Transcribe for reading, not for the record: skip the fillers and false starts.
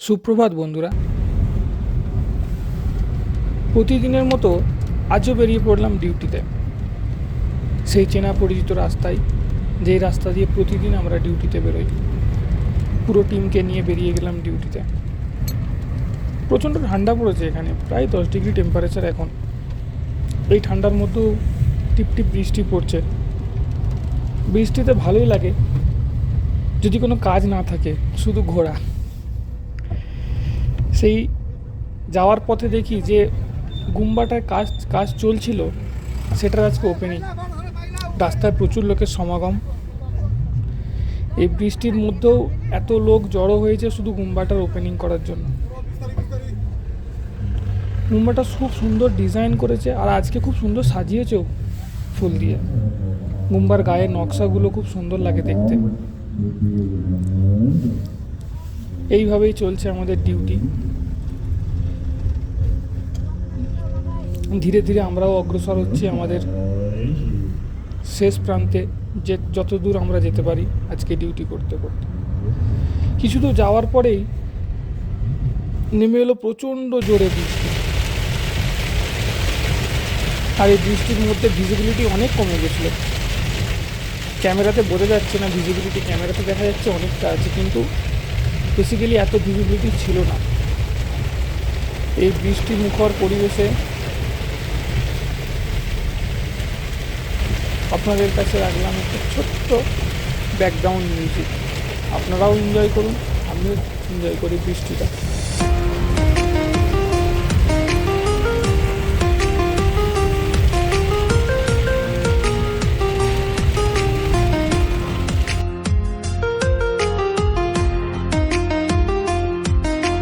সুপ্রভাত বন্ধুরা। প্রতিদিনের মতো আজও বেরিয়ে পড়লাম ডিউটিতে, সেই চেনা পরিচিত রাস্তায়, যেই রাস্তা দিয়ে প্রতিদিন আমরা ডিউটিতে বেরোই। পুরো টিমকে নিয়ে বেরিয়ে গেলাম ডিউটিতে। প্রচণ্ড ঠান্ডা পড়েছে এখানে, প্রায় 10 ডিগ্রি টেম্পারেচার এখন। এই ঠান্ডার মধ্যেও টিপটিপ বৃষ্টি পড়ছে। বৃষ্টিতে ভালোই লাগে যদি কোনো কাজ না থাকে, শুধু ঘোরা। সেই যাওয়ার পথে দেখি যে গুম্বাটায় কাজ কাজ চলছিল, সেটার আজকে ওপেনিং। রাস্তায় প্রচুর লোকের সমাগম। এই বৃষ্টির মধ্যেও এত লোক জড়ো হয়েছে শুধু গুম্বাটার ওপেনিং করার জন্য। গুম্বাটা খুব সুন্দর ডিজাইন করেছে, আর আজকে খুব সুন্দর সাজিয়েছেও ফুল দিয়ে। গুম্বার গায়ের নকশাগুলো খুব সুন্দর লাগে দেখতে। এইভাবেই চলছে আমাদের ডিউটি। ধীরে ধীরে আমরাও অগ্রসর হচ্ছি আমাদের শেষ প্রান্তে, যে যত দূর আমরা যেতে পারি আজকে ডিউটি করতে করতে। কিছু দূর যাওয়ার পরেই নেমে এলো প্রচণ্ড জোরে বৃষ্টি। আর এই বৃষ্টির মধ্যে ভিজিবিলিটি অনেক কমে গেছিলো। ক্যামেরাতে বোঝা যাচ্ছে না ভিজিবিলিটি, ক্যামেরাতে দেখা যাচ্ছে অনেকটা আছে, কিন্তু বেসিক্যালি এত ভিজিবিলিটি ছিল না। এই বৃষ্টি মুখর পরিবেশে আপনাদের কাছে রাখলাম একটা ছোট্ট ব্যাকগ্রাউন্ড মিউজিক। আপনারাও এনজয় করুন, আমিও এনজয় করি বৃষ্টিটা।